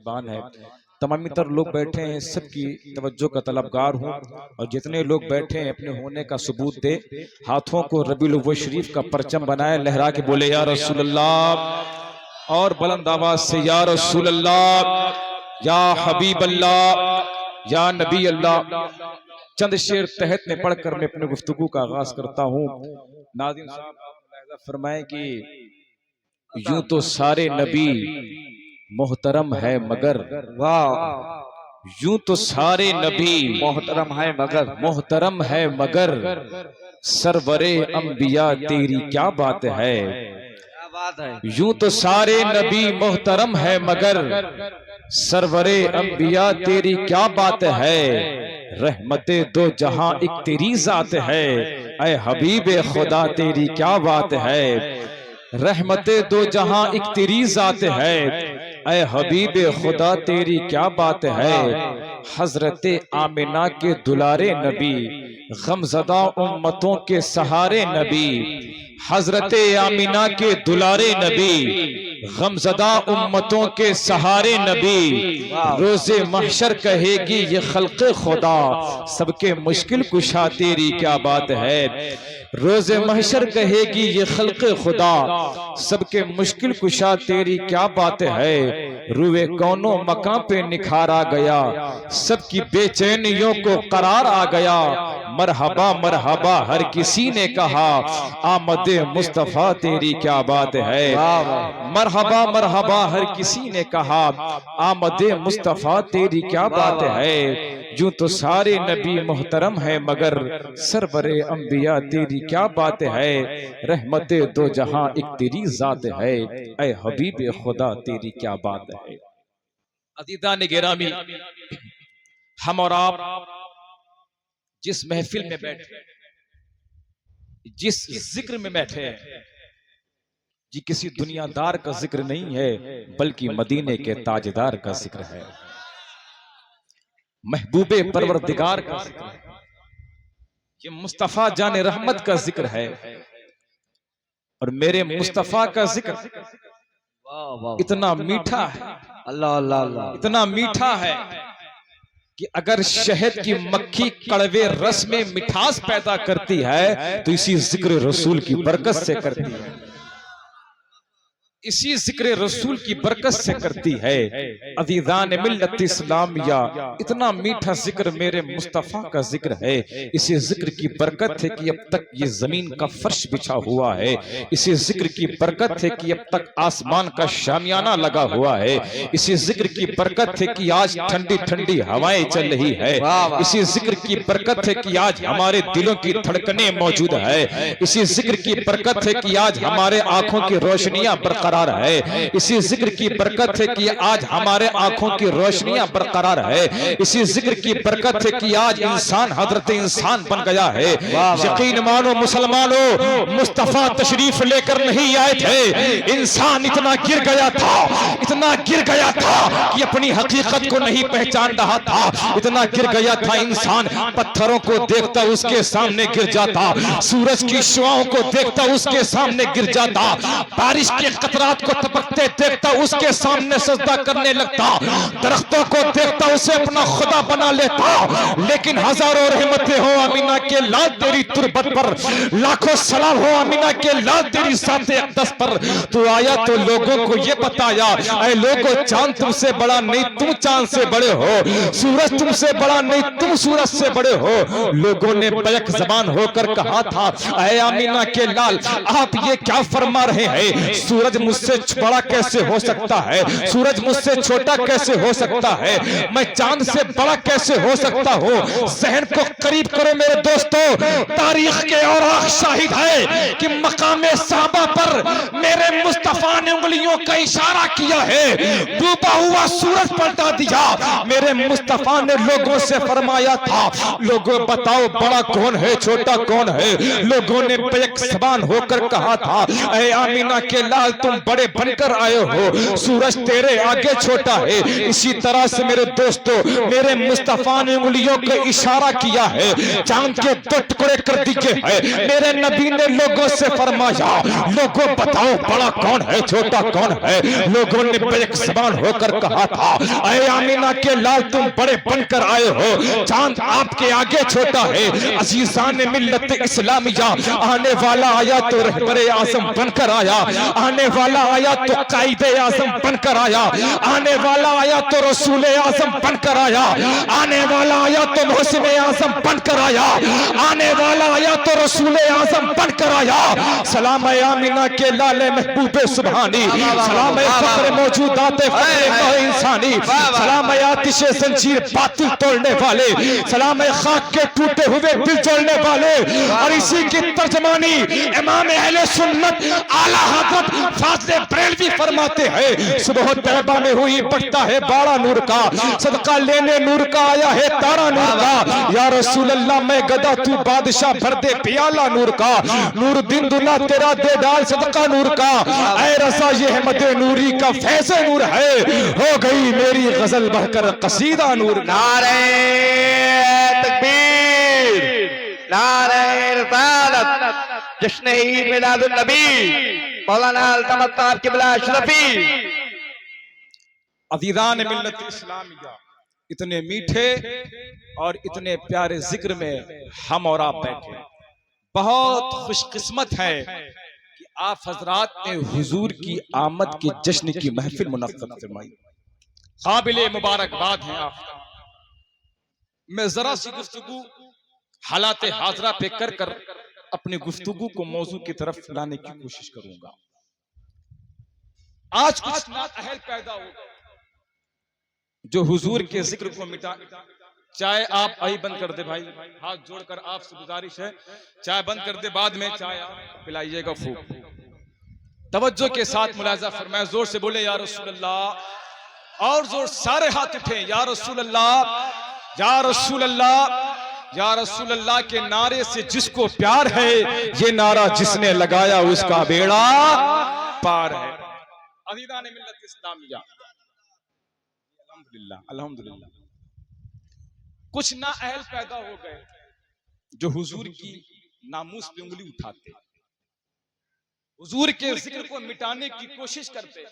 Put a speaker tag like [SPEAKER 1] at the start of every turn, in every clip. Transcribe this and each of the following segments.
[SPEAKER 1] साहिबान है, तमामी तर लोग बैठे हैं, सबकी तवज्जो का तलबगार हूँ। और जितने लोग बैठे हैं अपने होने का सबूत दे, हाथों को रबीउल अव्वल शरीफ का परचम बनाए, लहरा के बोले या रसूल अल्लाह, और बुलंद आवाज से या रसूल अल्लाह, या हबीब अल्लाह, या नबी अल्लाह। चंद शेर तहत में पढ़कर मैं अपने गुफ्तगू का आगाज करता हूँ। नाज़रीन साहब, आप फरमाएं कि यूं तो सारे नबी मोहतरम है मगर, वाह, यूं तो सारे नबी
[SPEAKER 2] मोहतरम है मगर,
[SPEAKER 1] मोहतरम है मगर, सरवरे अंबिया तेरी क्या बात है।
[SPEAKER 2] क्या बात है।
[SPEAKER 1] यूं तो सारे नबी मोहतरम है मगर, सरवरे अंबिया तेरी क्या बात है। रहमते दो जहां एक तेरी जात है, ऐ हबीबे खुदा तेरी क्या बात है। रहमते दो जहां एक तेरी जात है, ऐ हबीबे खुदा तेरी क्या बात है। हजरत आमिना के दुलारे नबी, गमज़दा उम्मतों के सहारे नबी। हजरत आमिना के दुलारे नबी, गमज़दा उम्मतों के सहारे नबी। रोज़े महशर कहेगी ये खल्क़े खुदा, सबके मुश्किल कुशा तेरी क्या बात है। रोज़े महशर कहेगी ये खल्क़े खुदा, सबके मुश्किल कुशा तेरी क्या बात है। रुए कौनो मकां पे निखार आ गया, सबकी बेचैनियों को करार आ गया। मरहबा मरहबा हर किसी ने कहा, आमदे मुस्तफा तेरी क्या बात है। मरहबा मरहबा हर किसी ने कहा, आमदे मुस्तफा तेरी क्या बात है। यूं तो सारे नबी मोहतरम है मगर, सरवरे अंबिया तेरी क्या बात है। रहमते दो जहां एक तेरी जात है, ऐ हबीब खुदा तेरी क्या बात है। अज़ीज़ान गिरामी, हम और आप जिस महफिल में बैठे, जिस जिक्र में बैठे, जी किसी दुनियादार का जिक्र नहीं है, बल्कि मदीने के ताजदार का जिक्र है, महबूबे परवरदिगार का जिक्र है, ये मुस्तफा जाने रहमत का जिक्र है। और मेरे मुस्तफा का जिक्र इतना मीठा है,
[SPEAKER 2] अल्लाह अल्लाह अल्लाह,
[SPEAKER 1] इतना मीठा है कि अगर शहद की मक्खी कड़वे रस में मिठास पैदा करती है, तो इसी जिक्र रसूल की बरकत से करती है, इसी जिक्र रसूल की बरकत से करती है। अज़ीज़ान मिल्लत इस्लामिया, इतना मीठा जिक्र मेरे मुस्तफ़ा का जिक्र है। इसी जिक्र की बरकत है कि अब तक ये जमीन का फर्श बिछा हुआ है। इसी जिक्र की बरकत है कि अब तक आसमान का शामियाना लगा हुआ है। इसी जिक्र की बरकत है कि आज ठंडी ठंडी हवाएं चल रही है। इसी जिक्र की बरकत है कि आज हमारे दिलों की धड़कनें मौजूद है। इसी जिक्र की बरकत है कि आज हमारे आंखों की रोशनियां बरकरार है। इसी जिक्र की बरकत है कि आज हमारे आंखों की रोशनियां बरकरार है। इसी जिक्र की बरकत है कि आज इंसान हजरत इंसान बन गया है। यकीन मानो मुसलमानों, मुस्तफा तशरीफ लेकर नहीं आए थे, इंसान इतना गिर गया था, इतना गिर गया था कि अपनी हकीकत को नहीं पहचान रहा था। इतना गिर गया था इंसान, पत्थरों को देखता उसके सामने गिर जाता, सूरज की शुआओं को देखता उसके सामने गिर जाता, बारिश के कतरात को टपकते देखता उसके सामने सजदा करने लगता, दरख्तों को देखता उसे अपना खुदा बना लेता। लेकिन हजारों रहमतें हो अमीना के लाल तेरी तुरबत पर, लाखों सलाम हो अमीना के लाल तेरी साथे अक़दस पर। तू आया तो लोगों को ये बताया, ऐ लोगों चांद तुमसे बड़ा नहीं, तुम चांद से बड़े हो। सूरज तुमसे बड़ा नहीं, तुम सूरज से बड़े हो। लोगों ने बैक जबान होकर कहा था, ऐ अमीना के लाल आप ये क्या फरमा रहे हैं, सूरज मुझसे बड़ा कैसे हो सकता है, सूरज मुझसे छोटा कैसे हो सकता है, मैं चांद से बड़ा कैसे हो सकता हूँ। जहन को करीब करो मेरे दोस्तों, तारीख के और शाहिद है कि मकामे साहबा पर मेरे मुस्तफा ने उंगलियों का इशारा किया है, डूबा हुआ सूरज पलटा दिया। मेरे मुस्तफा ने लोगों से फरमाया था, लोगों बताओ बड़ा कौन है, छोटा कौन है। लोगों ने बेक ज़बान होकर कहा था, ऐ आमीना के लाल तुम बड़े बनकर आए हो, सूरज तेरे आगे छोटा है। इसी तरह से मेरे दोस्तों, मेरे मुस्तफा ने उंगलियों को इशारा किया है, चांद के 2 टुकड़े कर दिए है। मेरे नबी ने लोगों से फरमाया, लोगों बताओ बड़ा कौन है, छोटा कौन है। लोगों ने बेक ज़बान होकर कहा था, अरे आमीना के लाल तुम बड़े बनकर आए हो, चांद आपके आगे छोटा है। अजीज़ान मिल्लत इस्लामिया, आने वाला आया तो रहबरे आज़म बनकर आया, आने वाला आया तो कायदे आज़म बनकर आया, आने वाला आया तो रसूल आज़म बनकर आया, आने वाला आया तो मोहसिन आज़म बनकर आया, आने वाला आया तो रसूल आज़म बनकर आया। सलाम आमीना के लाले महबूबे सुबहानी, सलाम फख्र मौजूदात फख्र इंसानी, सलाम आतिशे जंजीर बातिल तोड़ने वाले, सलाम खाक के टूटे हुए दिल जोड़ने वाले। और इसी की तर्जमानी इमाम अहले सुन्नत आला हज़रत फाज़िल बरेलवी फरमाते हैं, सुबह तैयबा में हुई बढ़ता है बाड़ा नूर का, सदका लेने नूर का आया है तारा नूर का। या रसूल अल्लाह मैं गदा तू बादशाह, भर दे पियाला नूर का, नूर दिन दुना तेरा दे डाल सदका नूर का। ऐ रसा ये अहमद नूरी का फैज़ नूर है, हो गई मेरी गजल बहकर कसीदा नूर।
[SPEAKER 2] नारे तकबीर, नारे रिसालत, जश्न ईद मिलादुन नबी, मौलाना अल्तमत साहब क़िबला अशरफी।
[SPEAKER 1] अज़ीज़ान मिल्लत इस्लामिया, इतने मीठे और इतने प्यारे जिक्र में हम और आप बैठे, बहुत खुशकिस्मत है कि आप हजरात ने हुजूर की आमद के जश्न की महफिल मुनक्कद फरमाई। काबिले मुबारकबाद हैं आप। मैं जरा सी गुफ्तगू हालात हाजरा पे कर कर अपनी गुफ्तगू को मौजू की तरफ लाने की कोशिश करूंगा। आज कुछ नाअहल पैदा होगा जो हुजूर के जिक्र को मिटा। चाय आप आई बंद कर दे भाई, हाथ जोड़कर आपसे गुजारिश है, चाय बंद कर दे, बाद में चाय आप पिलाइएगा खूब। तवज्जो के साथ मुलाजा फरमाए, जोर से बोले या रसूल अल्लाह, और जोर सारे हाथ उठे, या रसूल अल्लाह, या रसूल अल्लाह, या रसूल अल्लाह के नारे से जिसको प्यार है, ये नारा जिसने लगाया उसका बेड़ा पार है। अज़ीज़ान मिल्लत इस्लामिया, अल्हम्दुलिल्लाह अल्हम्दुलिल्लाह, कुछ नाअहल पैदा हो गए जो हुजूर की नामूस पे उंगली उठाते, हुजूर के जिक्र को मिटाने की कोशिश करते।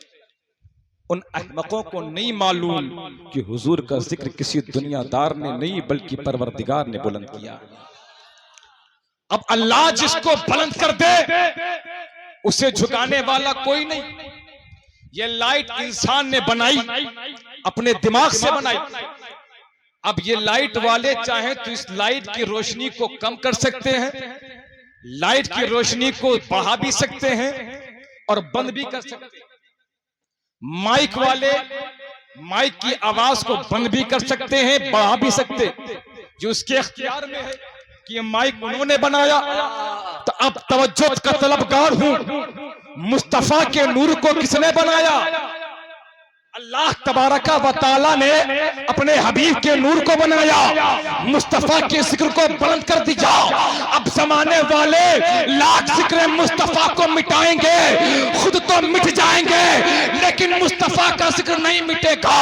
[SPEAKER 1] उन अहमकों को नहीं मालूम कि हुजूर का जिक्र किसी दुनियादार ने नहीं बल्कि परवरदिगार ने बुलंद किया। अब अल्लाह जिसको बुलंद कर दे उसे झुकाने वाला कोई नहीं। ये लाइट इंसान ने बनाई, अपने दिमाग से बनाई। अब ये लाइट वाले चाहे तो इस लाइट की रोशनी को कम कर सकते हैं, लाइट की रोशनी को बढ़ा भी सकते हैं और बंद भी कर सकते हैं। माइक वाले माइक की आवाज को बंद भी कर सकते हैं, बढ़ा भी सकते हैं। जो उसके इख्तियार में है कि ये माइक उन्होंने बनाया। तो अब तवज्जो का तलबगार हूं, मुस्तफा के नूर को किसने बनाया? अल्लाह तबारका व तआला ने अपने हबीब के नूर को बनाया, मुस्तफा के जिक्र को बुलंद कर दिया। अब जमाने वाले लाख जिक्र मुस्तफा को मिटाएंगे, खुद तो मिट जाएंगे, लेकिन मुस्तफा का जिक्र नहीं मिटेगा।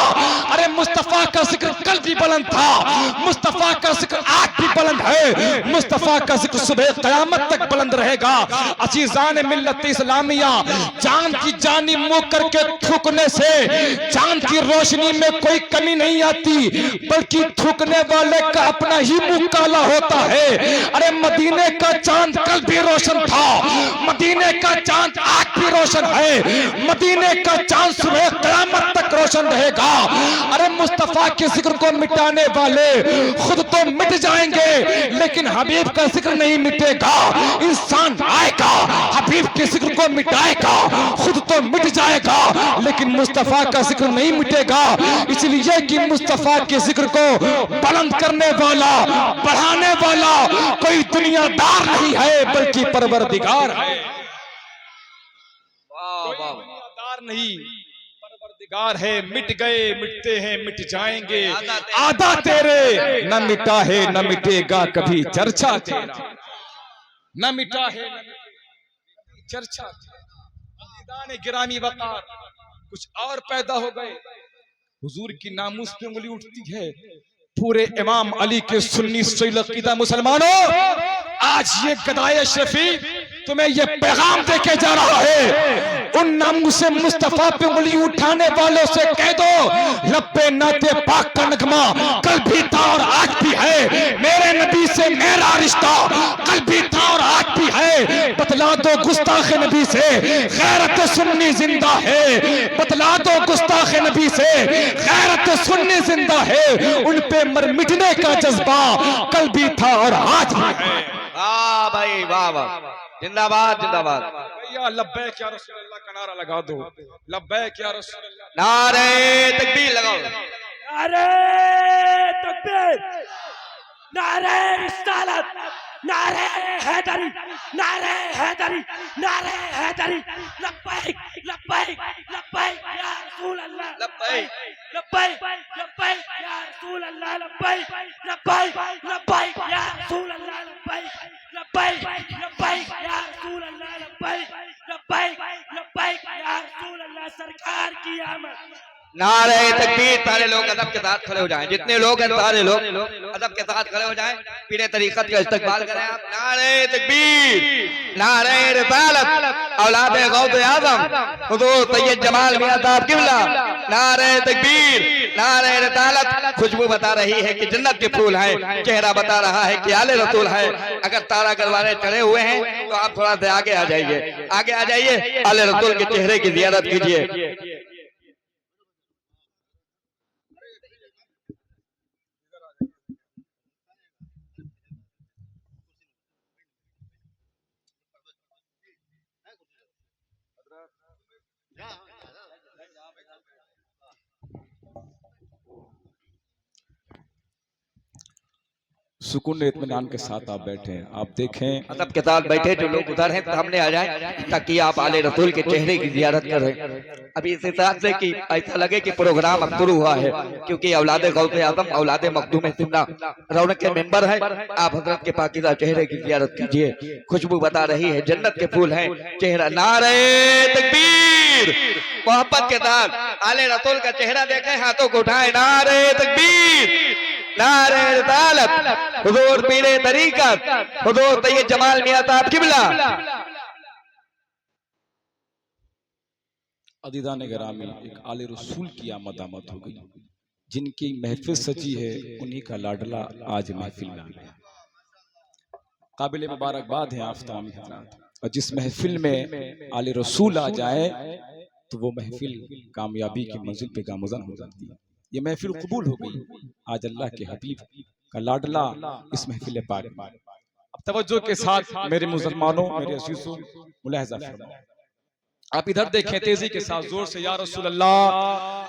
[SPEAKER 1] अरे मुस्तफा का जिक्र कल भी बुलंद था, मुस्तफा का जिक्र आज भी बुलंद है, मुस्तफा का जिक्र सुबह क़यामत तक बुलंद रहेगा। अज़ीज़ान मिल्लत इस्लामिया, चांद की जानिब मुंह करके थूकने से चांद की रोशनी में कोई कमी नहीं आती, बल्कि थूकने वाले का अपना ही मुंह काला होता है। अरे मदीने का चांद कल भी रोशन था, मदीने का चांद आज भी रोशन है, मदीने का चांद सुबह क़यामत तक रोशन रहेगा। अरे मुस्तफा के जिक्र को मिटाने वाले खुद तो मिट जाएंगे, लेकिन हबीब का जिक्र नहीं मिटेगा। इंसान आएगा, हबीब के जिक्र को मिटाएगा, खुद तो मिट जाएगा, लेकिन मुस्तफा का जिक्र नहीं मिटेगा। इसलिए कि मुस्तफा के जिक्र को बुलंद करने वाला, बढ़ाने वाला कोई दुनियादार नहीं है, बल्कि परवरदिगार है। कोई दुनियादार नहीं, परवरदिगार है। मिट गए, मिटते हैं, मिट जाएंगे, आदा तेरे न मिटा है न मिटेगा कभी चर्चा तेरा, न मिटा है न मिटेगा कभी चर्चा। अज़ीज़ान गिरामी वक़ार, कुछ और पैदा हो गए। हुजूर की नामूस पे उंगली उठती है। पूरे इमाम अली के सुन्नी सही अकीदा मुसलमानों, आज ये गदाए अशरफी तुम्हें ये पैगाम देके जा रहा है, उन नामूसे मुस्तफा पे उंगली उठाने वालों से कह दो, लब्बे नाते पाक का नगमा कल भी था और आज भी है, मेरे नबी से मेरा रिश्ता कल भी था और आज भी है। बतला दो गुस्ताख नबी से गैरत सुन्नी जिंदा है, बतला दो गुस्ताख नबी से गैरत सुन्नी जिंदा है। उन पे मर मिटने का जज्बा कल भी था और आज भी है।
[SPEAKER 2] वाह भाई वाह वाह, जिंदाबाद जिंदाबाद।
[SPEAKER 1] भैया लब्बैक या रसूल अल्लाह का नारा लगा दो, लब्बैक या रसूल अल्लाह।
[SPEAKER 2] नारे तकबीर लगाओ,
[SPEAKER 3] नारे तकबीर, नारे रिसालत, नारे हैदरी, नारे हैदरी, नारे हैदरी। लब्बैक लब्बैक लब्बैक या रसूल अल्लाह,
[SPEAKER 2] लब्बैक
[SPEAKER 3] लब्बैक लब्बैक या रसूल अल्लाह, लब्बैक लब्बैक लब्बैक या रसूल अल्लाह, लब्बैक लब्बैक लब्बैक या रसूल अल्लाह, लब्बैक लब्बैक लब्बैक या रसूल अल्लाह। सरकार की आमद।
[SPEAKER 2] नारे तकबीर। सारे लोग अदब के साथ खड़े हो जाएं, जितने लोग हैं सारे लोग अदब के साथ खड़े हो जाएं, पीरे तरीकत का इस्तकबाल करें आप। नारे तकबीर, नारे रिसालत, औलाद गौस आज़म हुजूर सैयद जमाल मियां साहब किबला। नारे तकबीर, नारे रिसालत। खुशबू बता रही है कि जन्नत के फूल हैं, चेहरा बता रहा है कि आले रसूल है। अगर तारा गरवाने चढ़े हुए हैं तो आप थोड़ा सा आगे आ जाइए, आगे आ जाइए, आले रसूल के चेहरे की ज़ियारत कीजिए।
[SPEAKER 1] सुकून इत्मीनान के साथ आप बैठे हैं, आप देखें
[SPEAKER 2] अदब के साथ बैठे जो लोग उधर हैं सामने आ जाएं ताकि आप आले रसूल के चेहरे की जियारत करें। अभी इस हिसाब से कि ऐसा लगे कि प्रोग्राम अब शुरू हुआ है, क्योंकि औलादे गौसे आज़म औलादे मखदूम सिमना रौनक के मेंबर हैं। आप हजरत के पाकीज़ा चेहरे की जियारत कीजिए। खुशबू बता रही है जन्नत के फूल हैं, चेहरा। नारे तकबीर, मोहब्बत के साथ आले रसूल का चेहरा देखें, हाथों को उठाएं। नारे तकबीर, नारे रिसालत, हुजूर पीरे तरीकत, हुजूर सैयद जमाल मियां साहब किबला।
[SPEAKER 1] अज़ीज़ान गिरामी, एक आले रसूल की आमद हो गई, जिनकी महफिल सजी है उन्हीं का लाडला आज महफिल में आ गया। काबिल मुबारकबाद है आप तमाम हज़रात। और जिस महफिल में आले रसूल आ जाए तो वो महफिल कामयाबी की मंजिल पे गामज़न हो जाती है। ये महफिल कबूल हो गई आज अल्लाह के हबीब का लाडला इस महफिल पाक में। अब तवज्जो के साथ मेरे मुसलमानों, मेरे अज़ीज़ों, मुलाहिज़ा फरमाएं। आप इधर देखें तेजी के साथ, जोर से या रसूल अल्लाह,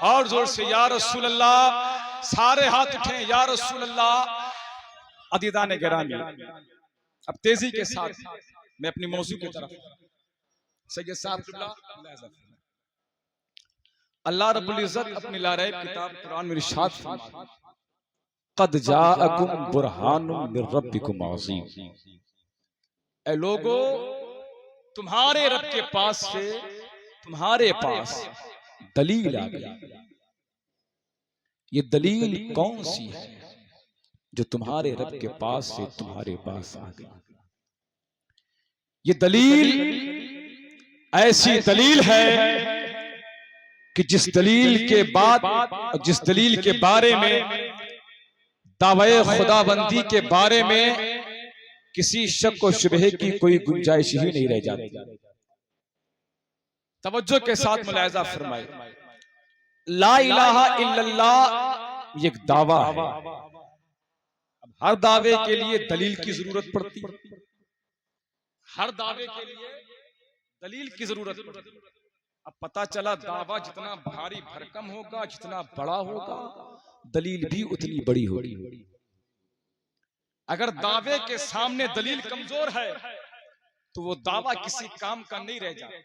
[SPEAKER 1] और जोर से या रसूल अल्लाह। सारे हाथ उठें या रसूल अल्लाह। अज़ीज़ान गिरामी, अब तेजी के साथ मैं अपनी मौजू की तरफ, सैयद साहब किबला, अल्लाह रब्बुल इज्जत अपनी लारैब किताब कुरान में इरशाद फरमाता है, क़द जाअकुम बुरहानुम मिर रब्बिकुम अज़ीम। ऐ लोगो, तुम्हारे रब के पास से तुम्हारे पास दलील आ गई। ये दलील कौन सी है जो तुम्हारे रब के पास से तुम्हारे पास आ गई? ये दलील ऐसी दलील है कि जिस दलील के बाद, जिस दलील के बारे में, दावे खुदाबंदी के बारे में किसी शक व शुबहे की कोई गुंजाइश ही नहीं रह जाती। तवज्जो के साथ मुलाहिज़ा फरमाए, ला इलाहा इल्लल्लाह एक दावा है। अब हर दावे के लिए दलील की जरूरत पड़ती है, हर दावे के लिए दलील की जरूरत पड़ती है। अब पता चला दावा जितना भारी भरकम होगा, जितना बड़ा होगा, दलील भी उतनी बड़ी होगी। अगर दावे के सामने दलील कमजोर है तो वो दावा किसी काम का नहीं रह जाता।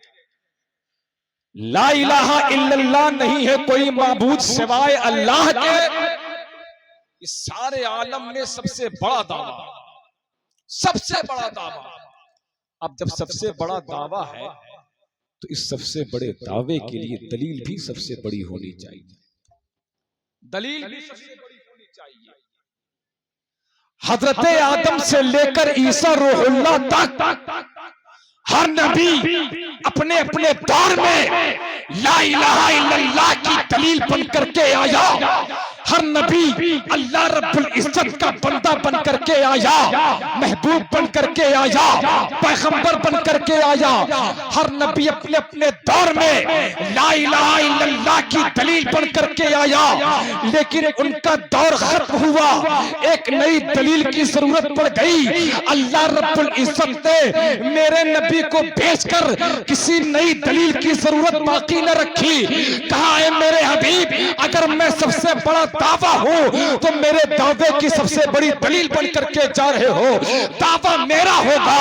[SPEAKER 1] ला इलाहा इल्लल्लाह नहीं है कोई माबूद सिवाय अल्लाह के, इस सारे आलम में सबसे बड़ा दावा, सबसे बड़ा दावा। अब जब सबसे बड़ा दावा है तो इस सबसे बड़े दावे के लिए दलील भी सबसे बड़ी होनी चाहिए। दलील भी सबसे बड़ी होनी चाहिए। हजरत आदम से लेकर ईसा रूहुल्लाह तक हर नबी अपने अपने दौर में ला इलाहा इल्लल्लाह की दलील बन करके आया। हर नबी अल्लाह रब्बुल इज्जत का बंदा बन करके आया, महबूब बन करके आया, पैगंबर बन करके आया। हर नबी अपने अपने दौर में ला इलाहा इल्लल्लाह की दलील बन करके आया, लेकिन उनका दौर खत्म हुआ, एक नई दलील की जरूरत पड़ गई। अल्लाह रब्बुल इज्जत ने मेरे नबी को भेजकर किसी नई दलील की जरूरत बाकी न रखी। कहा है मेरे हबीब, अगर मैं सबसे बड़ा दावा हो तो मेरे दावे की सबसे बड़ी दलील बन करके जा रहे हो। दावा मेरा होगा,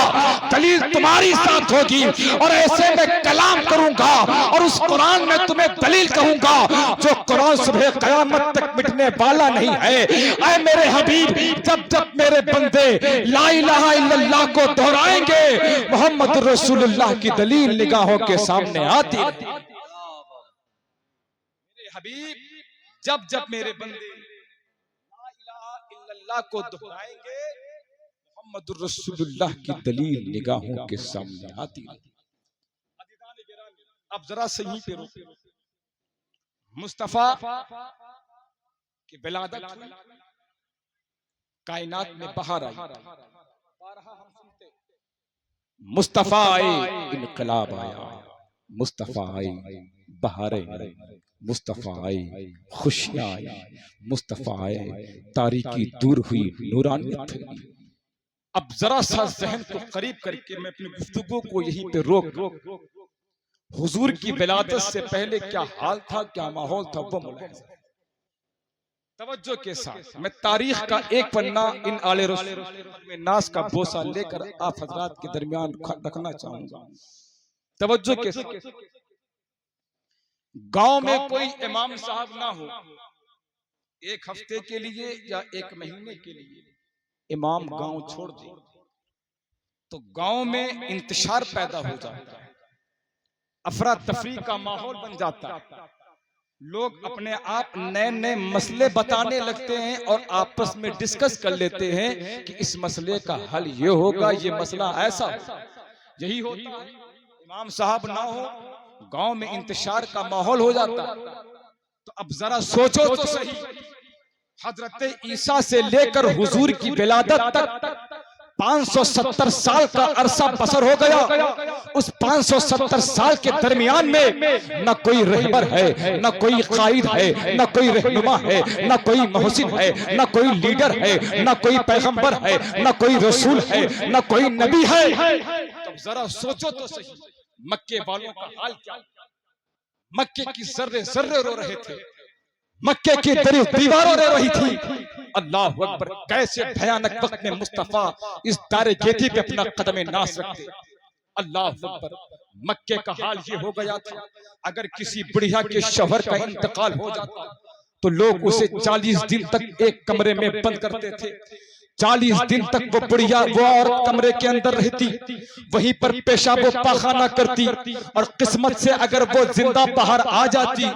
[SPEAKER 1] दलील तुम्हारी साथ होगी, और ऐसे में कलाम करूंगा और उस कुरान में तुम्हें दलील कहूंगा जो कुरान सुबह कयामत तक मिटने वाला नहीं है। ऐ मेरे हबीब, जब जब मेरे बंदे ला इलाहा इल्लल्लाह को दोहराएंगे, मोहम्मद रसूलुल्लाह की दलील निगाहों के सामने आती। मेरे हबीब, जब जब मेरे बंदे ला इलाहा इल्लल्लाह को दोहराएंगे, मोहम्मद रसूलुल्लाह की दलील निगाहों के सामने आती। अब जरा से यहीं पे रुको। मुस्तफा की विलादत हुई, कायनात में बहार आई। मुस्तफा आए, इनकलाब आया। मुस्तफा आए, बहारें आई। मुस्तफा आए, खुशियां आई। मुस्तफा आए, तारीकी दूर हुई, नूरानियत हुई। अब जरा सा जहन को करीब करके मैं अपनी गुफ्तगू को यहीं पे रोक हुजूर की विलादत से पहले क्या हाल था, क्या माहौल था, वो मुलाहिजा तवज्जो के साथ मैं तारीख का एक पन्ना इन आले रसूल में नास का बोसा लेकर आप हजरात के दरमियान रखना चाहूंगा। तवज्जो के साथ, गांव में कोई इमाम साहब ना हो, एक हफ्ते के लिए या एक महीने के लिए इमाम गांव छोड़ दे तो गांव में इंतशार पैदा हो जाता है, अफरा तफरी का माहौल बन जाता है। लोग अपने आप नए नए मसले बताने लगते हैं और आपस में डिस्कस कर लेते हैं कि इस मसले का हल ये होगा, ये मसला ऐसा। यही होता है, इमाम साहब ना हो, गांव में इंतशार का माहौल हो जाता। तो अब जरा सोचो तो सही, हजरत ईसा से लेकर हुजूर की विलादत तक 570 साल का अरसा बसर हो गया। उस 570 साल के दरमियान में न कोई रहबर है, न कोई कायद है, न कोई रहनुमा है, न कोई मोहसिन है, न कोई लीडर है, न कोई पैगंबर है, न कोई रसूल है, न कोई नबी है। तो जरा सोचो तो सही, मक्के वालों का हाल क्या? मक्के की जर्रे जर्रे रो रहे थे, मक्के की दीवारों रो रही थी। अल्लाह अकबर, कैसे भयानक वक्त में मुस्तफा इस दारे गेती पे अपना कदम नास रखते। अल्लाह अकबर, मक्के का हाल ये हो गया था, अगर किसी बुढ़िया के शौहर का इंतकाल हो जाता तो लोग उसे 40 दिन तक एक कमरे में बंद करते थे। 40 दिन तक वो बुढ़िया, वो औरत कमरे के अंदर रहती, वहीं पर पेशाब पाखाना करती, और किस्मत से अगर वो जिंदा बाहर आ जाती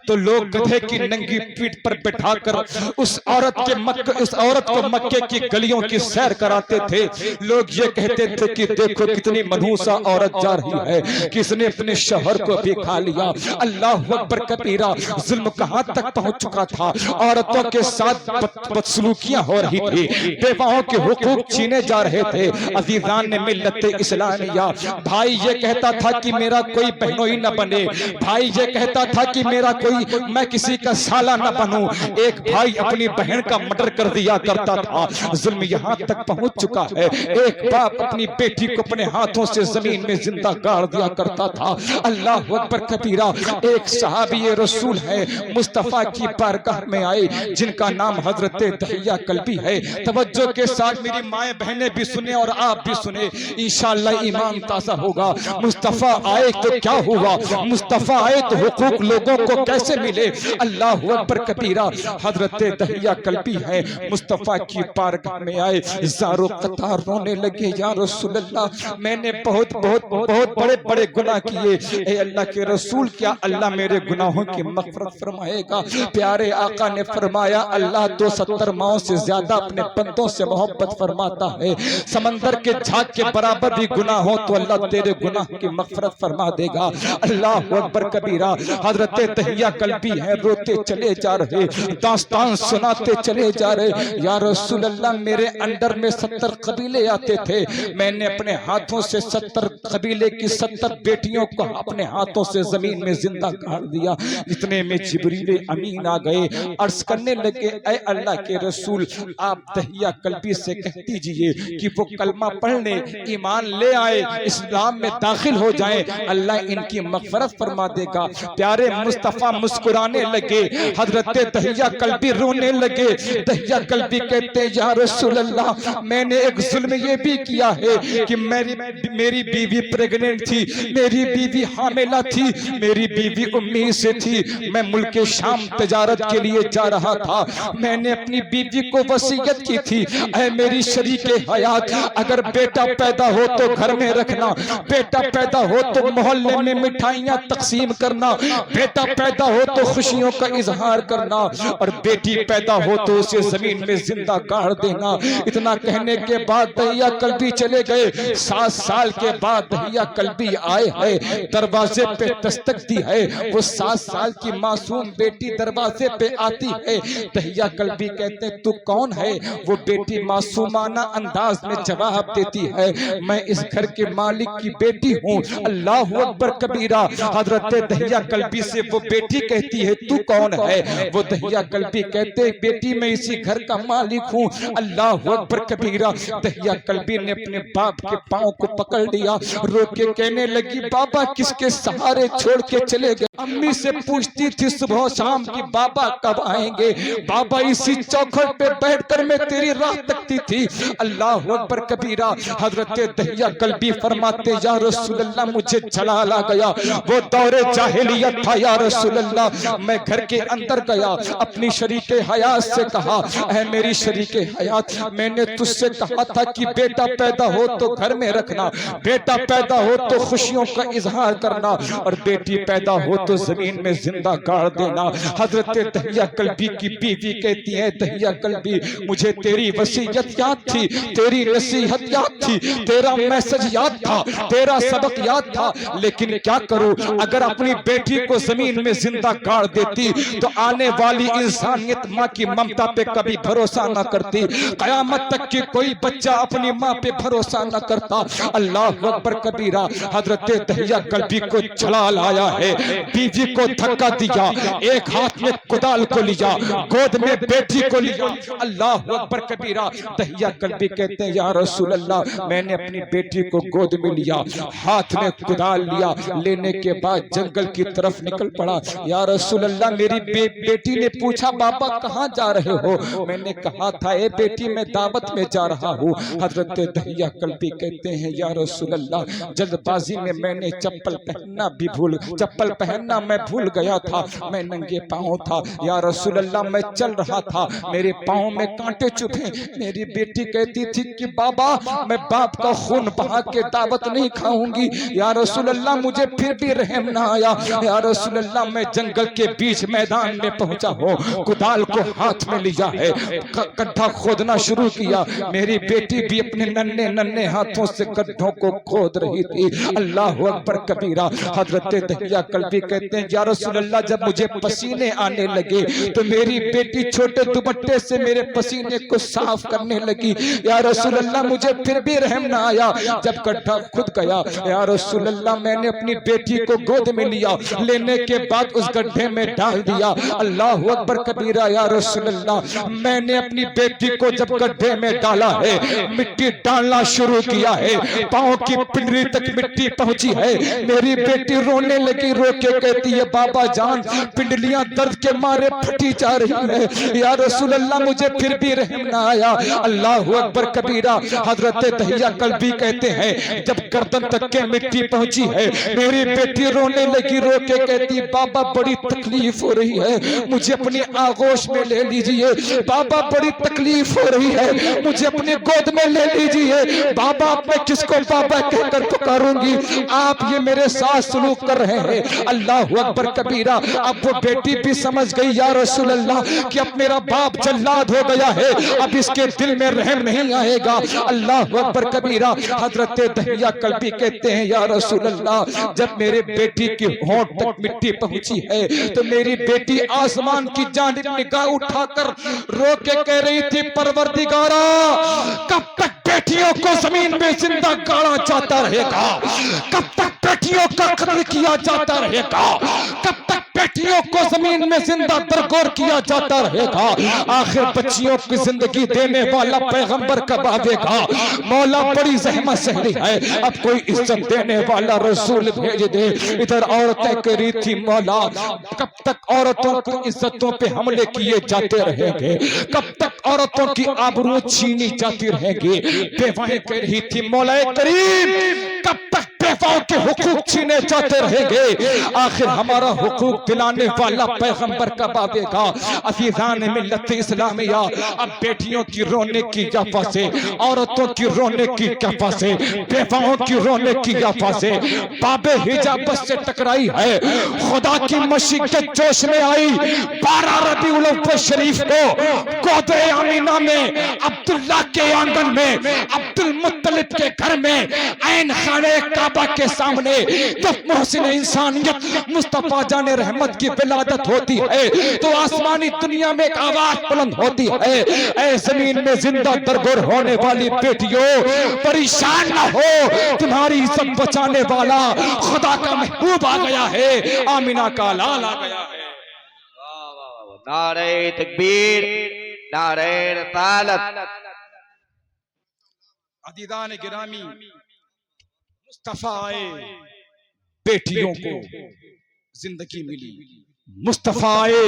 [SPEAKER 1] तो लोग गधे की नंगी पीठ पर बैठाकर उस औरत को मक्के की गलियों की सैर कराते थे। लोग ये कहते थे कि देखो कितनी मनहूसा औरत जा रही है, किसने अपने शौहर को भी खा लिया। अल्लाह अकबर कबीरा, जुल्म कहां तक पहुंच चुका था, औरतों के साथ बदसलूकियां हो रही थी, बेवाओं के हुकूक छीने जा रहे थे। अजीजान ने मिल्लत इस्लामिया, भाई ये कहता था कि मेरा कोई बहनोई न बने, भाई ये कहता था कि मेरा कोई, मैं किसी का साला न बनूं। एक भाई अपनी बहन का मर्डर कर दिया करता था। जुल्म यहां तक पहुंच चुका है, एक बाप अपनी बेटी को अपने हाथों से जमीन में जिंदा गाड़ दिया करता था। अल्लाह अकबर कबीरा, एक सहाबी रसूल है, मुस्तफा की बारगाह में आए, जिनका नाम हजरत दहिया कल्बी है। तवज्जो तवज्जो के साथ मेरी माएँ बहनें भी सुने और आप भी सुने, इंशाअल्लाह ईमान ताज़ा होगा। मुस्तफ़ा आए तो क्या हुआ, मुस्तफ़ा आए तो हुकूक लोगों को कैसे मिले। अल्लाह अकबर कबीरा। हजरत दहिया कल्बी है, मुस्तफ़ा की बारगाह में आए, ज़ारो कतार रोने लगे, या रसूल अल्लाह मैंने बहुत बहुत बहुत बड़े बड़े गुनाह किए, ए अल्लाह के रसूल क्या अल्लाह मेरे गुनाहों की मग़फ़िरत फरमाएगा। प्यारे आका ने फरमाया अल्लाह तो 70 माओं से ज्यादा अपने बंदों से मोहब्बत फरमाता है। समंदर के झाग के बराबर भी गुनाह हो तो अल्लाह तेरे गुनाह की मग़फ़िरत फरमा देगा। अल्लाह अकबर कबीरा। हजरत दहिया कल्बी है, रोते चले जा रहे, दास्तान सुनाते चले जा रहे, या रसूल अल्लाह मेरे अंडर में 70 कबीले आते थे, मैंने अपने हाथों से 70 कबीले की 70 बेटियों को अपने हाथों से जमीन में जिंदा गाड़ दिया। इतने में जिब्रील अमीन आ गए, अर्ज करने लगे ऐ अल्लाह के रसूल आप दहिया कल्बी से कह दीजिए कि वो कलमा पढ़ने ईमान ले आए, इस्लाम में दाखिल हो जाएं, अल्लाह इनकी मग़फ़िरत फरमा देगा। प्यारे मुस्तफ़ा मुस्कुराने लगे, हजरत दहिया कल्बी रोने लगे। दहिया कल्बी कहते या रसूल अल्लाह मैंने एक जुल्म ये भी किया है कि मेरी बीवी प्रेग्नेंट थी, मेरी बीवी हामिला थी, मेरी बीवी उम्मीद से थी, मैं मुल्क शाम तजारत के लिए जा रहा था, मैंने अपनी बीवी को वसीयत की थी ऐ मेरी शरीके हयात अगर बेटा पैदा हो तो घर में रखना, बेटा पैदा हो तो मोहल्ले में मिठाइयाँ तकसीम करना, बेटा पैदा हो तो खुशियों का इजहार करना, और बेटी पैदा हो तो उसे जमीन में जिंदा गाड़ देना। इतना कहने के बाद दहिया कल्बी चले गए। 7 साल के बाद दहिया कल्बी आए है, दरवाजे पे दस्तक दी है, वो 7 साल की मासूम बेटी दरवाजे पे आती है। दहिया कल्बी कहते तू कौन है? वो बेटी मासूमाना अंदाज में जवाब देती है मैं इस घर के मालिक की बेटी हूँ। अल्लाह अकबर कबीरा। हजरत दहिया कल्बी से वो बेटी कहती है तू कौन है? वो दहिया कल्बी कहते बेटी मैं इसी घर का मालिक हूँ। अल्लाह अकबर कबीरा। दहिया कल्बी ने अपने बाप के पाँव को पकड़ लिया, रो के कहने लगी बाबा किसके सहारे छोड़ के चले गए। अम्मी से पूछती थी सुबह शाम की बाबा कब आएंगे, बाबा इसी चौखट पे बैठकर मैं तेरी राह तकती थी। अल्लाह अकबर कबीरा। हजरत दहिया कल्बी फरमाते या रसूल अल्लाह मुझे जलाल आ गया, वो दौरे जाहिलियत था या रसूल अल्लाह। मैं घर के अंदर गया, अपनी शरीके हयात से कहा ऐ मेरी शरीके हयात मैंने तुझसे कहा था कि बेटा पैदा हो तो घर में रखना, बेटा पैदा हो तो खुशियों का इजहार करना, और बेटी पैदा हो तो जमीन में जिंदा गाड़ देना। हजरत दहिया कल्बी की बीवी कहती है दहिया कल्बी मुझे तेरी वसीयत याद थी, तेरी नसीहत याद थी, तेरा मैसेज याद था, तेरा सबक याद था, लेकिन क्या करूं अगर अपनी बेटी को जमीन में जिंदा गाड़ देती तो आने वाली इंसानियत माँ की ममता पे कभी भरोसा न करती, कयामत तक की कोई बच्चा अपनी माँ पे भरोसा न करता। अल्लाह अकबर कबीरा। हजरत दहिया कल्बी को जलाल आया है, बीवी को धक्का दिया, एक हाथ में कुदाल को लिया, गोद में बेटी को लिया। अल्लाह अकबर कबीरा। दहिया कल्बी कहते हैं या रसूल अल्लाह मैंने अपनी बेटी को गोद में लिया, हाथ में कुदाल लिया, लेने के बाद जंगल की तरफ निकल पड़ा। या रसूल अल्लाह मेरी बेटी ने पूछा बाबा कहाँ जा रहे हो? मैंने कहा था ए बेटी मैं दावत में जा रहा हूँ। हजरत दहिया कल्बी कहते हैं या रसूल अल्लाह जल्दबाजी में मैंने चप्पल पहनना मैं भूल गया था, मैं नंगे पाँव था। या रसूल अल्लाह मैं चल रहा था, मेरे पाँव में कांटे चुभे। मेरी बेटी कहती थी कि बाबा मैं बाप का खून बहा के दावत नहीं खाऊंगी। या रसूल अल्लाह मुझे फिर भी रहम ना आया। या रसूल अल्लाह मैं जंगल के बीच मैदान में पहुंचा हूँ, कुदाल को हाथ में लिया है, गड्ढा खोदना शुरू किया। मेरी बेटी भी अपने नन्हे नन्हे हाथों से गड्ढों को खोद रही थी। अल्लाह अकबर कबीरा। हजरत दहिया कल्बी कहते हैं या रसूल अल्लाह जब मुझे पसीने आने लगे तो मेरी बेटी छोटे दुपट्टे से मेरे पसीने को साफ करने लगी। या रसूल अल्लाह मुझे फिर भी रहम ना आया। जब गड्ढा खुद गया या रसूल अल्लाह मैंने अपनी बेटी को गोद में लिया, लेने के बाद उस गड्ढे में डाल दिया। अल्लाह अकबर कबीरा। या रसूल अल्लाह मैंने अपनी बेटी को जब गड्ढे में डाला है, मिट्टी डालना शुरू किया है, पाँव की पिंडली तक मिट्टी पहुंची है। मेरी बेटी रोने लगी, रो के कहती है बाबा जान पिंडलियां दर्द के मारे फटी जा रही है, या रसूल अल्लाह मुझे फिर भी रहम ना आया। अल्लाह अकबर कबीरा। हजरत दहिया कल्बी कहते हैं जब गर्दन तक के मिट्टी पहुंची है मेरी बेटी रोने लगी, रो के कहती बाबा बड़ी तकलीफ हो रही है, मुझे अपनी आगोश में ले लीजिए, बाबा बड़ी तकलीफ हो रही है, मुझे अपने गोद में ले लीजिए, बाबा मैं किसको बाबा कहकर पुकारूंगी, आप ये मेरे साथ सलूक कर रहे हैं। अल्लाह अकबर कबीरा। अब वो बेटी भी समझ गई या रसूल अल्लाह कि अब मेरा बाप जल्लाद हो गया है, अब इसके दिल में रहम नहीं आएगा। अल्लाह अकबर कबीरा। हजरत दहिया कल्बी कहते हैं या रसूल अल्लाह जब मेरे बेटी की होंठ तक मिट्टी पहुंची है तो मेरी बेटी आसमान की जानिब निगाह उठाकर रो के कह रही थी परवरदिगारा कब तक बेटियों को जमीन में जिंदा गाड़ा जाता रहेगा, कब तक बेटियों का कत्ल किया जाता रहेगा, कब तक बेटियों को जमीन में जिंदा दरगोर किया जाता रहेगा, आखिर बच्चियों की जिंदगी देने वाला पैगंबर कब आवेगा। मौला बड़ी जहमत सहली है, अब कोई इज्जत देने वाला रसूल भेज दे। इधर औरतें कह रही थी मौला कब तक औरतों की इज्जतों पे हमले किए जाते रहेंगे, कब तक औरतों की आबरू छीनी जाती रहेगी। बेवाएं कह रही थी मौला करीम कब तक बेवाओं के हुकूक छीने जाते रहेंगे, आखिर हमारा हुकूक दिलाने वाला पैगंबर कब आवेगा। अफीजान मिल्लत इस्लामिया। अब बेटियों की रोने की जफा से, औरतों की रोने की जफा से, बेवाओं की रोने की जफा से बाबे हिजाब बस से टकराई है, खुदा की मशीकत जोश में आई। 12 रबीउल अव्वल शरीफ को गोदे आमीना में अब्दुल्ला के आंगन में अब्दुल मुत्तलिब के घर में ऐन खाने काबा के सामने जब मोहसिन इंसानियत मुस्तफा जाने रहमत की विलादत होती है तो आसमानी दुनिया में एक आवाज बुलंद होती है, ऐ जमीन में जिंदा दरगोर होने वाली बेटियों परेशान ना हो, तुम्हारी इज्जत बचाने वाला खुदा का महबूब आ गया है, आमीना का लाल आ गया है।
[SPEAKER 2] नारे तकबीर, नारे रिसालत।
[SPEAKER 1] अदीदान गिरामी मुस्तफा आए, बेटियों को जिंदगी मिली, मुस्तफा आए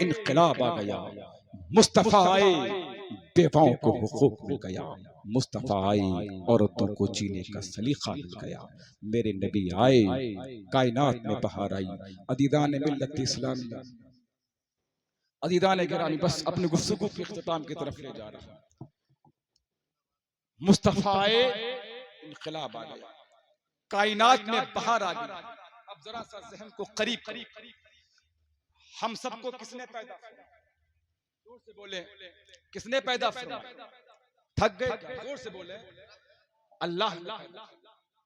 [SPEAKER 1] इनकलाब आ गया, मुस्तफा आए बेवाओं को हुकूक मिल गया, मुस्तफा आए औरतों को जीने का सलीका मिल गया, मेरे नबी आए कायनात में बहार आई। अदीदान मिल्लत इस्लामिया। अदीदान गिरामी बस अपनी गुफ्तगू के इख्तिताम की तरफ ले जा रहा। मुस्तफा आए इनकलाब आ गया, कायनात में बहार आ गई। अब जरा सा ज़हन को करीब, हम सबको किसने पैदा किया? जोर से बोले, किसने पैदा किया? थक गए? जोर से बोले। अल्लाह।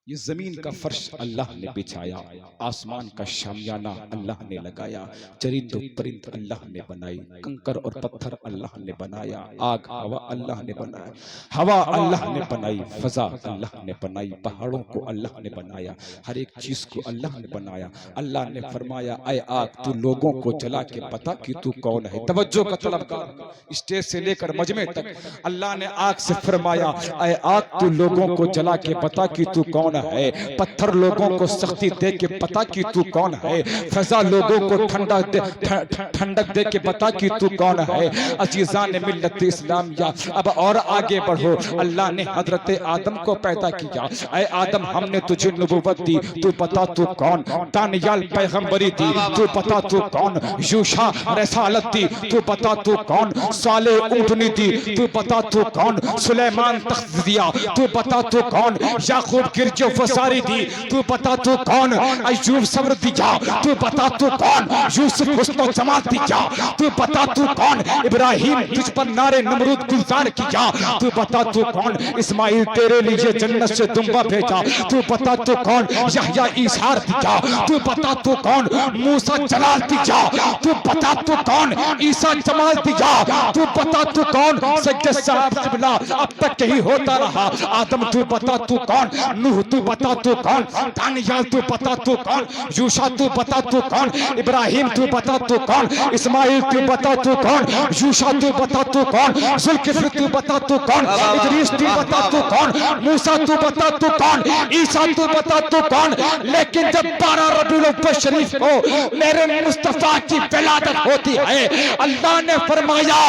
[SPEAKER 1] ये जमीन का फर्श अल्लाह ने बिछाया, आसमान का शामियाना अल्लाह ने लगाया, चरिंद परिंद अल्लाह ने बनाई, कंकर और पत्थर अल्लाह ने बनाया, आग हवा अल्लाह ने बनाया, हवा अल्लाह ने बनाई, फजा अल्लाह ने बनाई, पहाड़ों को अल्लाह ने बनाया, हर एक चीज को अल्लाह ने बनाया। अल्लाह ने फरमाया ऐ आग तू लोगों को जला के बता कि तू कौन है। तवज्जो का तलबगार, स्टेज से लेकर मजमे तक अल्लाह ने आग से फरमाया ऐ आग तू लोगों को जला के बता कि तू कौन है। पत्थर लोगों को सख्ती दे के पता कि तू कौन है, फजा लोगों को ठंडक दे के बता कि तू कौन है। अजीजान मिल्लत इस्लामिया। अब और आगे बढ़ो। अल्लाह ने हजरत आदम को पैदा किया, ऐ आदम हमने तुझे नबूवत दी, तू बता तू कौन। दानियाल पैगंबरी दी, तू बता तू कौन। यूशा रसालत दी, तू बता तू कौन। साले ऊँटनी दी, तू बता तू कौन। सुलेमान तख्त दिया, तू बता तू कौन। याकूब गिरजो फसारी दी, तू बता तू कौन। अय्यूब सब्र दिया, तू बता तू कौन। यूसुफ हुस्न जमाल दिया, तू बता तू कौन। इब्राहिम तुझ पर नारे नमरूद गुलजार किया, तू बता तू कौन। इस्माइल तेरे लिए जन्नत से दुम्बा भेजा, तू बता तू कौन। यहया ईसार दिया, तू बता तू कौन। मूसा जलाल दिया, तू बता तू कौन। ईसा जमाल दिया, तू बता तू कौन। सज्जद साहब किबला अब तक यही होता रहा। आदम तू बता तू कौन। नूह तू बता तू कौन, दानियाल तू बता तू कौन, यूशा तू बता तू कौन, इब्राहिम तू बता तू कौन, इस्माइल तू बता तू कौन, यूशा तू बता तू कौन, जुल्किफ्ल तू बता तू कौन, इदरीस तू बता तू कौन, मूसा तू बता तू कौन, ईसा तू बता तू कौन। लेकिन जब 12 रबीउल अव्वल शरीफ को मेरे मुस्तफा की विलादत होती है, अल्लाह ने फरमाया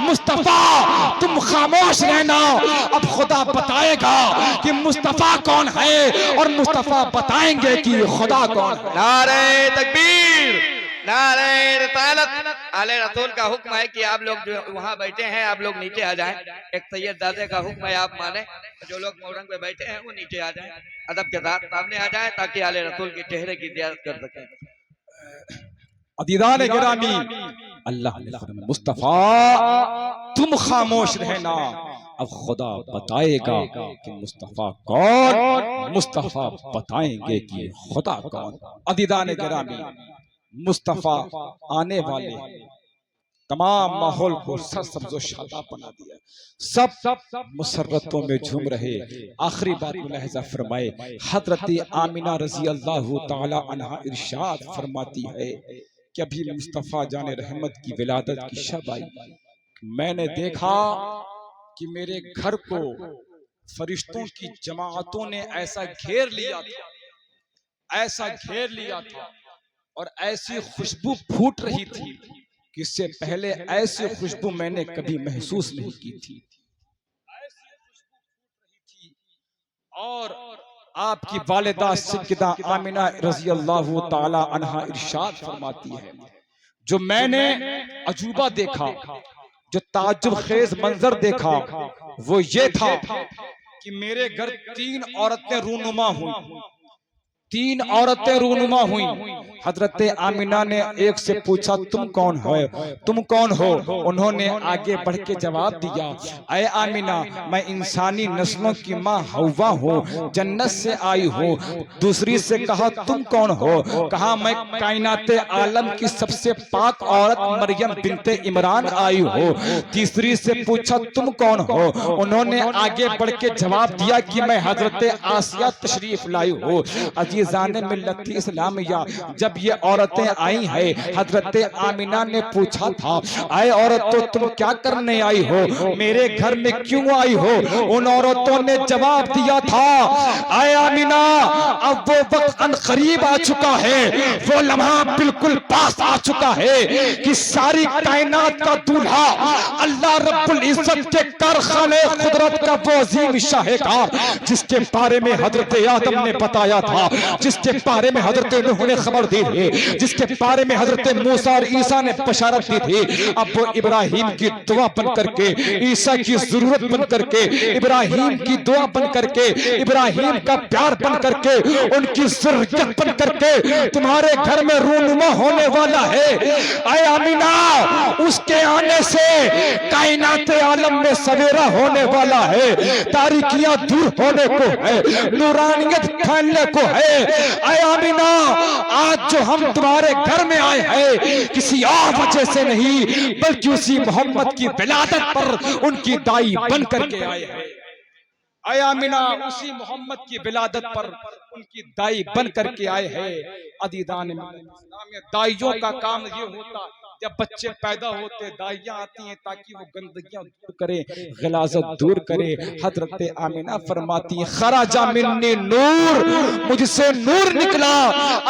[SPEAKER 1] मुस्तफा तुम खामोश रहना, अब खुदा बताएगा कि मुस्तफा कौन है और मुस्तफा बताएंगे कि खुदा कौन है।
[SPEAKER 2] नारे तकबीर, नारे रिसालत। आले रसूल का हुक्म है कि आप लोग जो वहाँ बैठे हैं आप लोग नीचे आ जाएं। एक सैयद दादे का हुक्म है, आप माने जो लोग मोरंग पे बैठे हैं वो नीचे आ जाएं, अदब के साथ सामने आ जाएं ताकि आले रसूल के चेहरे की ज़ियारत कर सकें।
[SPEAKER 1] अदीदान गिरामी, अल्लाह ने फरमाया मुस्तफा तुम खामोश रहना, अब खुदा बताएगा कि मुस्तफा कौन, मुस्तफा बताएंगे कि खुदा कौन। अदीदान गिरामी, मुस्तफा आने वाले तमाम माहौल को सरसब्ज़ शादाब बना दिया, सब मुसर्रतों में झूम रहे। आखिरी बात मुलाहिजा फरमाए, हजरत आमिना रजी अल्लाह ताला अन्हा इरशाद फरमाती है कि अभी मुस्तफ़ा जाने रहमत की विलादत की शब आई, मैंने देखा कि मेरे घर को फरिश्तों की जमाअतों ने ऐसा घेर लिया था, ऐसा घेर लिया था और ऐसी खुशबू फूट रही थी कि इससे पहले ऐसी खुशबू मैंने कभी महसूस नहीं की थी। ऐसी खुशबू फूट रही थी और आपकी वालिदा सय्यदा आमिना रज़ी अल्लाह ताला अन्हा इरशाद फरमाती है, जो मैंने अजूबा देखा, जो ताज्जुब खेज मंजर देखा, वो ये था कि मेरे घर 3 औरतें रूनुमा हुई, 3 औरतें रूनुमा हुई। हजरत आमिना ने एक से पूछा तुम कौन हो, तुम कौन हो? उन्होंने आगे बढ़ के जवाब दिया, ऐ आमिना मैं इंसानी नस्लों की माँ हव्वा हूँ, जन्नत से आई हूँ। दूसरी से कहा तुम कौन हो? कहा मैं कायनात आलम की सबसे पाक औरत मरियम बिनते इमरान आई हूँ। तीसरी से पूछा तुम कौन हो? उन्होंने आगे बढ़ के जवाब दिया कि मैं हजरत आसिया तशरीफ लाई हूँ। अजीज़ान मिल्लत इस्लामिया, जब ये औरतें आई हैं, हजरत आमिना ने पूछा था, आए औरत तो तुम क्या करने आई हो, मेरे घर में क्यों आई हो? उन औरतों ने जवाब दिया था, आए आमिना अब वो वक्त अनकरीब आ चुका है, वो लम्हा बिल्कुल पास आ चुका है कि सारी कायनात का दूल्हा अल्लाह रब्बुल इज्जत के कारखाने कुदरत का वो अजीम शाहकार, जिसके बारे में हजरत आदम ने बताया था, जिसके बारे में हजरत नूह ने खबर दी थी, जिसके बारे में हजरत मूसा और ईसा ने बशारत दी थी, अब वो इब्राहिम की दुआ बन करके, ईसा की जरूरत बन करके, इब्राहिम की दुआ बन करके, इब्राहिम का प्यार बन करके, उनकी ज़रूरत बन करके तुम्हारे घर में रूनुमा होने वाला है। ऐ आमिना, उसके आने से कायनात आलम में सवेरा होने वाला है, तारीकियां दूर होने को है, नूरानियत फैलने को है। ऐ आमिना, आज जो हम तुम्हारे घर में आए हैं किसी और वजह से नहीं, बल्कि उसी मोहम्मद की विलादत पर उनकी दाई बन करके आए हैं। ऐ आमिना, उसी मोहम्मद की विलादत पर उनकी दाई बन करके आए हैं। अदीदान दाइयों का काम ये होता, जब बच्चे पैदा होते दाइयां आती हैं ताकि वो गंदगियां दूर करे, गिलाजत दूर करे। हजरत आमिना फरमाती खराजा मिन्नी नूर, मुझसे नूर निकला।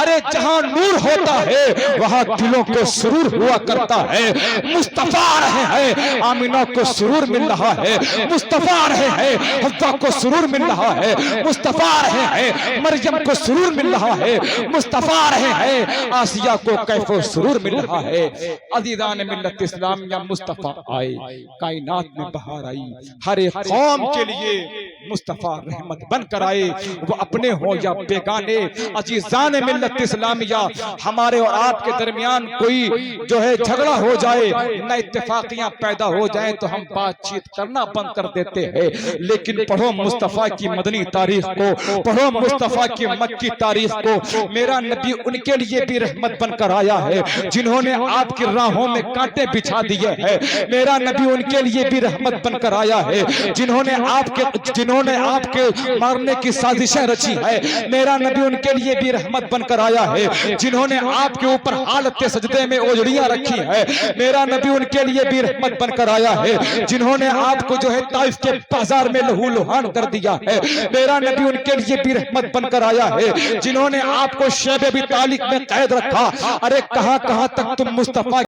[SPEAKER 1] अरे जहां नूर होता है वहां दिलों को सुरूर हुआ करता है। मुस्तफा रहे हैं, आमिना को सुरूर मिल रहा है। मुस्तफा रहे हैं, हव्वा को सुरूर मिल रहा है। मुस्तफा रहे हैं, मरियम को सुरूर मिल रहा है। मुस्तफा रहे हैं, आसिया को कैफो सुरूर मिल रहा है। अज़ीज़ान मिल्लत इस्लाम, या मुस्तफ़ा आए, कायनात में बहार आई, हर एक कौम के लिए मुस्तफ़ा रहमत बनकर आए, वो अपने हो या बेगाने। अज़ीज़ान मिल्लत इस्लामिया, हमारे और आपके दरमियान कोई जो है झगड़ा हो जाए, न इत्तेफाकियां पैदा हो जाए तो हम बातचीत करना बंद कर देते हैं। लेकिन पढ़ो मुस्तफ़ा की मदनी तारीख को, पढ़ो मुस्तफ़ा की मक्की तारीख को। मेरा नबी उनके लिए भी रहमत बनकर आया है जिन्होंने आपकी राहों में कांटे बिछा दिए हैं। मेरा नबी उनके लिए भी रहमत बनकर आया है जिन्होंने जिन्होंने आपके मारने की साजिशें रची है, मेरा नबी उनके लिए भी रहमत बनकर आया है। जिन्होंने आपके ऊपर हालत सजदे में ओजड़ियां रखी है, मेरा नबी उनके लिए भी रहमत बनकर आया है। जिन्होंने आपको जो है ताइफ के बाजार में लहू लुहान कर दिया है, मेरा नबी उनके लिए भी रहमत बनकर आया है। जिन्होंने आपको शैब अबी तालिब में कैद रखा, अरे कहां कहां तक तुम मुस्तफा